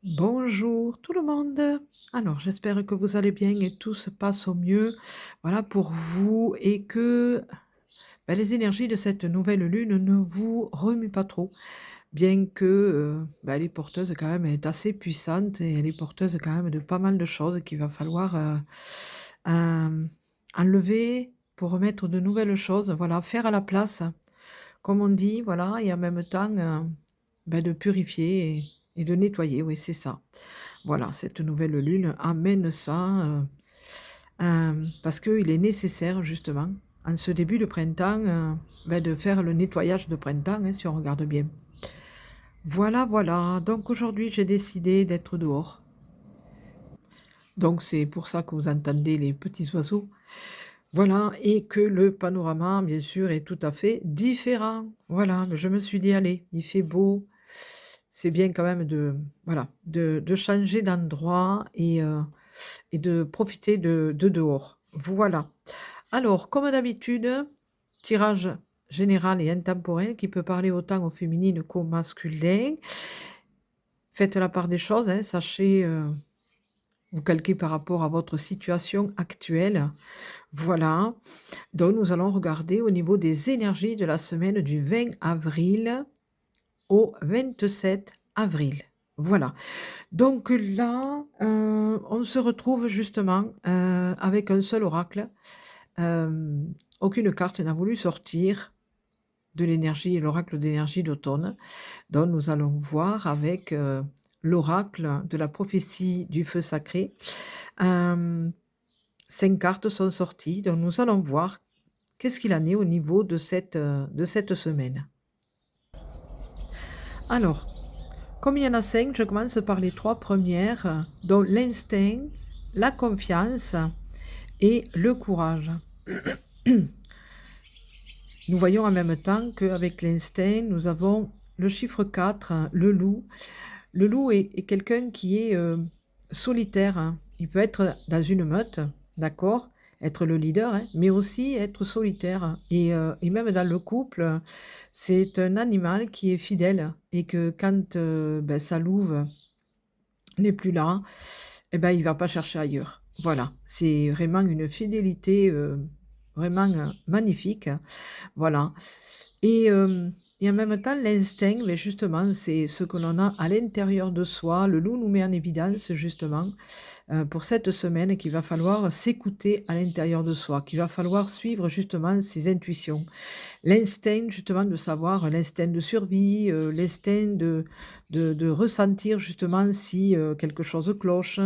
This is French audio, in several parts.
Bonjour tout le monde. Alors j'espère que vous allez bien et tout se passe au mieux, voilà pour vous et que, les énergies de cette nouvelle lune ne vous remuent pas trop. Bien que, elle est porteuse quand même, elle est assez puissante et elle est porteuse quand même de pas mal de choses qu'il va falloir, hem, enlever pour remettre de nouvelles choses, voilà, faire à la place, comme on dit, voilà et en même temps, de purifier et de nettoyer, oui c'est ça. Voilà, cette nouvelle lune amène ça, parce qu'il est nécessaire justement, en ce début de printemps, de faire le nettoyage de printemps, hein, si on regarde bien. Voilà, voilà, donc aujourd'hui j'ai décidé d'être dehors. Donc c'est pour ça que vous entendez les petits oiseaux. Voilà et que le panorama bien sûr est tout à fait différent. Voilà, mais je me suis dit: «Allez, il fait beau, c'est bien quand même de voilà, de changer d'endroit et de profiter de dehors. Voilà. Alors, comme d'habitude, tirage général et intemporel qui peut parler autant au féminin qu'au masculin. Faites la part des choses, hein, sachez, vous calquer par rapport à votre situation actuelle. Voilà. Donc nous allons regarder au niveau des énergies de la semaine du 20 avril au 27 avril. Voilà. Donc là, on se retrouve justement, avec un seul oracle. Aucune carte n'a voulu sortir de l'énergie l'oracle d'énergie d'automne. Donc nous allons voir avec, l'oracle de la prophétie du feu sacré. Hem, 5 cartes sont sorties, donc nous allons voir qu'est-ce qu'il en est au niveau de cette semaine. Alors, comme il y en a 5, je commence par les 3 premières, dont l'instinct, la confiance et le courage. Nous voyons en même temps qu'avec l'instinct, nous avons le chiffre 4, hein, le loup. Le loup est quelqu'un qui est, solitaire, hein. Il peut être dans une meute, d'accord, être le leader, hein, mais aussi être solitaire et même dans le couple, c'est un animal qui est fidèle et que quand, sa louve n'est plus là, il va pas chercher ailleurs. Voilà, c'est vraiment une fidélité, vraiment, magnifique. Voilà et en même temps, l'instinct, justement, c'est ce que l'on a à l'intérieur de soi. Le loup nous met en évidence justement, pour cette semaine qu'il va falloir s'écouter à l'intérieur de soi, qu'il va falloir suivre justement ses intuitions. L'instinct justement de savoir l'instinct de survie, l'instinct de ressentir justement si, quelque chose cloche,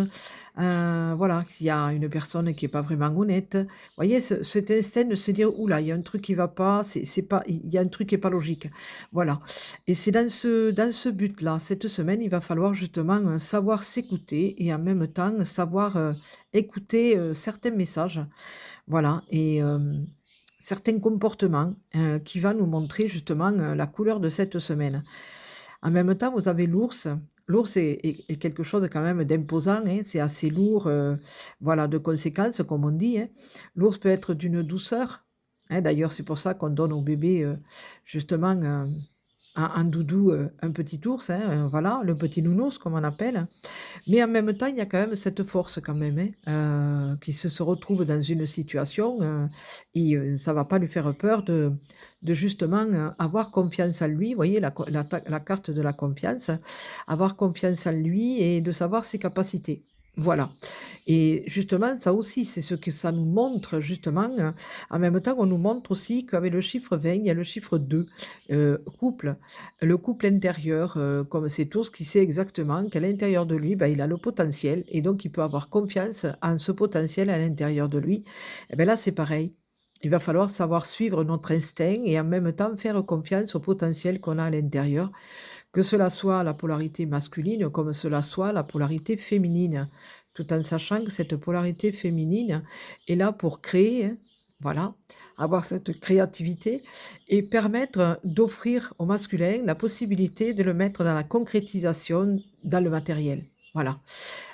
voilà, s'il y a une personne qui est pas vraiment honnête. Vous voyez cet instinct de se dire: «Ouh là, il y a un truc qui va pas, c'est pas il y a un truc qui est pas logique». Voilà et c'est dans ce but-là, cette semaine, il va falloir justement, savoir s'écouter et en même temps savoir, écouter, certains messages. Voilà certains comportements, qui va nous montrer justement, la couleur de cette semaine. En même temps, vous avez l'ours. L'ours est quelque chose quand même d'imposant, hein, c'est assez lourd, voilà, de conséquences comme on dit, hein. L'ours peut être d'une douceur, hein, d'ailleurs c'est pour ça qu'on donne au bébé, justement, un doudou, un petit ours, hein, voilà, le petit nounours comme on appelle. Mais en même temps, il y a quand même cette force quand même, hein, qui se retrouve dans une situation, ça va pas lui faire peur de justement, avoir confiance en lui. Vous voyez la carte de la confiance, avoir confiance en lui et de savoir ses capacités. Voilà et justement, ça aussi, c'est ce que ça nous montre justement, en même temps, on nous montre aussi qu'avec le chiffre 20, il y a le chiffre 2, couple. Le couple intérieur, comme c'est tout ce qui sait exactement qu'à l'intérieur de lui, il a le potentiel et donc il peut avoir confiance en ce potentiel à l'intérieur de lui. Et là, c'est pareil. Il va falloir savoir suivre notre instinct et en même temps faire confiance au potentiel qu'on a à l'intérieur, que cela soit la polarité masculine comme cela soit la polarité féminine. Tout en sachant que cette polarité féminine est là pour créer, hein, voilà, avoir cette créativité et permettre d'offrir au masculin la possibilité de le mettre dans la concrétisation dans le matériel. Voilà.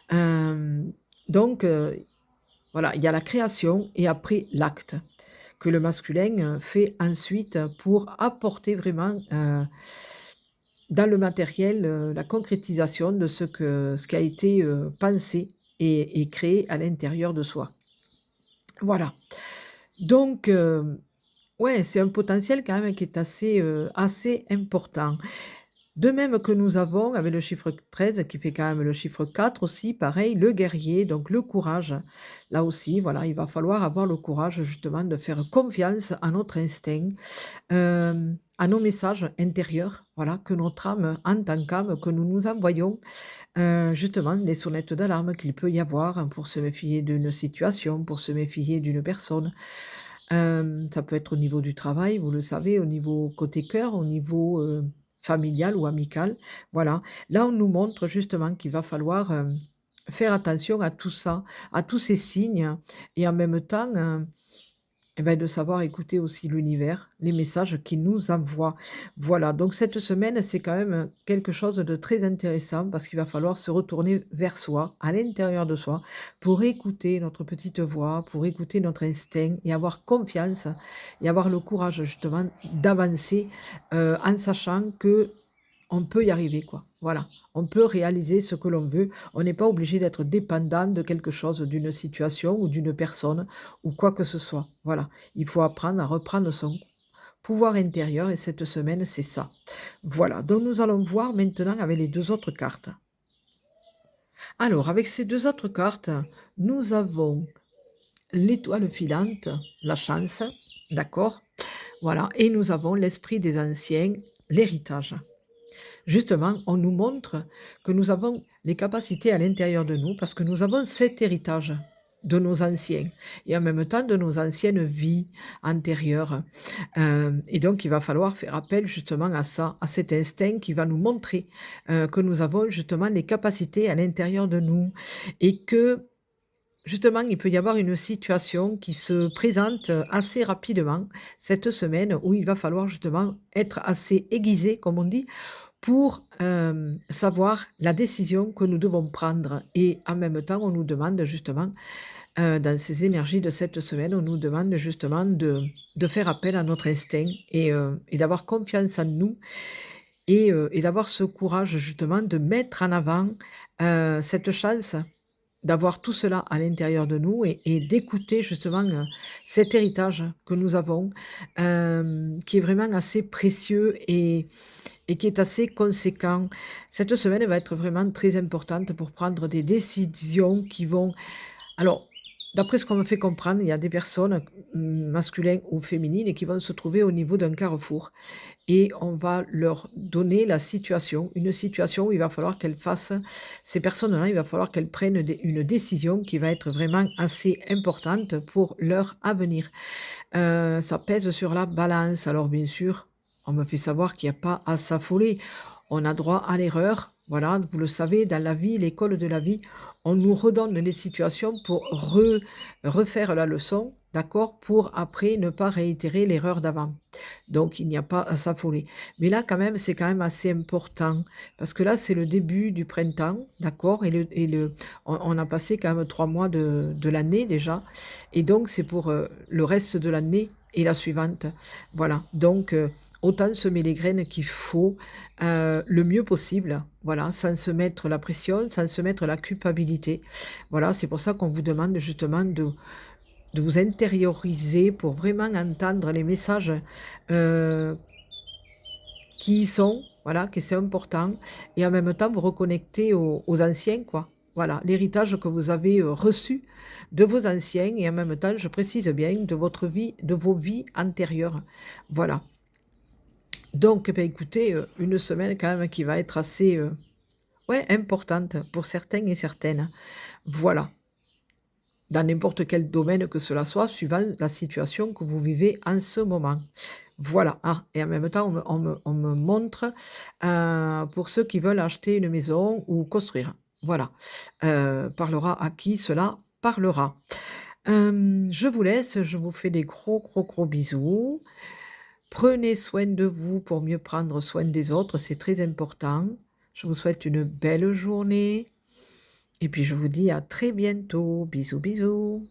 Hem, donc voilà, il y a la création et après l'acte que le masculin, fait ensuite pour apporter vraiment, dans le matériel, la concrétisation de ce qui a été, pensé et créé à l'intérieur de soi. Voilà. Donc, ouais, c'est un potentiel quand même qui est assez important. De même que nous avons, avec le chiffre 13 qui fait quand même le chiffre 4 aussi, pareil, le guerrier, donc le courage. Là aussi, voilà, il va falloir avoir le courage justement de faire confiance à notre instinct, à nos messages intérieurs, voilà, que notre âme, en tant qu'âme, que nous nous envoyons, justement les sonnettes d'alarme qu'il peut y avoir, hein, pour se méfier d'une situation, pour se méfier d'une personne. Ça peut être au niveau du travail, vous le savez, au niveau côté cœur, au niveau, familial ou amical. Voilà. Là, on nous montre justement qu'il va falloir, faire attention à tout ça, à tous ces signes et en même temps, et bah, de savoir écouter aussi l'univers, les messages qu'il nous envoie. Voilà, donc cette semaine, c'est quand même, quelque chose de très intéressant parce qu'il va falloir se retourner vers soi, à l'intérieur de soi, pour écouter notre petite voix, pour écouter notre instinct et avoir confiance et avoir le courage justement d'avancer, en sachant que on peut y arriver quoi. Voilà, on peut réaliser ce que l'on veut. On n'est pas obligé d'être dépendant de quelque chose, d'une situation ou d'une personne ou quoi que ce soit. Voilà, il faut apprendre à reprendre son pouvoir intérieur et cette semaine, c'est ça. Voilà, donc nous allons voir maintenant avec les 2 autres cartes. Alors avec ces 2 autres cartes, nous avons l'étoile filante, la chance, d'accord? Voilà et nous avons l'esprit des anciens, l'héritage. Justement, on nous montre que nous avons les capacités à l'intérieur de nous parce que nous avons cet héritage de nos anciens et en même temps de nos anciennes vies antérieures. Et donc il va falloir faire appel justement à ça, à cet instinct qui va nous montrer, que nous avons justement les capacités à l'intérieur de nous et que justement il peut y avoir une situation qui se présente, assez rapidement cette semaine où il va falloir justement être assez aiguisé, comme on dit, pour, savoir la décision que nous devons prendre et en même temps, on nous demande justement, dans ces énergies de cette semaine, on nous demande justement de faire appel à notre instinct et d'avoir confiance en nous et d'avoir ce courage justement de mettre en avant, cette chance d'avoir tout cela à l'intérieur de nous et d'écouter justement, cet héritage que nous avons, qui est vraiment assez précieux et qui est assez conséquent. Cette semaine va être vraiment très importante pour prendre des décisions qui vont alors, d'après ce qu'on me fait comprendre, il y a des personnes, masculines ou féminines, qui vont se trouver au niveau d'un carrefour et on va leur donner la situation, une situation où il va falloir qu'elles fassent ces personnes-là, il va falloir qu'elles prennent une décision qui va être vraiment assez importante pour leur avenir. Ça pèse sur la balance. Alors bien sûr, on me fait savoir qu'il y a pas à s'affoler. On a droit à l'erreur. Voilà, vous le savez, dans la vie, l'école de la vie, on nous redonne les situations pour refaire la leçon, d'accord? Pour après ne pas réitérer l'erreur d'avant. Donc il n'y a pas à s'affoler. Mais là, quand même, c'est quand même assez important parce que là, c'est le début du printemps, d'accord? On a passé quand même 3 mois de l'année déjà et donc c'est pour, le reste de l'année et la suivante. Voilà, donc autant semer les graines qu'il faut, le mieux possible, voilà, sans se mettre la pression, sans se mettre la culpabilité. Voilà, c'est pour ça qu'on vous demande justement de vous intérioriser pour vraiment entendre les messages, heu, qui y sont, voilà, que c'est important et en même temps vous reconnecter aux anciens, quoi. Voilà, l'héritage que vous avez, reçu de vos anciens et en même temps, je précise bien, de votre vie de vos vies antérieures. Voilà. Donc, bah, écoutez, une semaine quand même qui va être assez, ouais, importante pour certains et certaines. Voilà. Dans n'importe quel domaine que cela soit, suivant la situation que vous vivez en ce moment. Voilà, ah et en même temps, on me montre, pour ceux qui veulent acheter une maison ou construire. Voilà, parlera à qui cela parlera. Je vous laisse, je vous fais des gros, gros, gros bisous. Prenez soin de vous pour mieux prendre soin des autres, c'est très important. Je vous souhaite une belle journée et puis je vous dis à très bientôt. Bisous, bisous.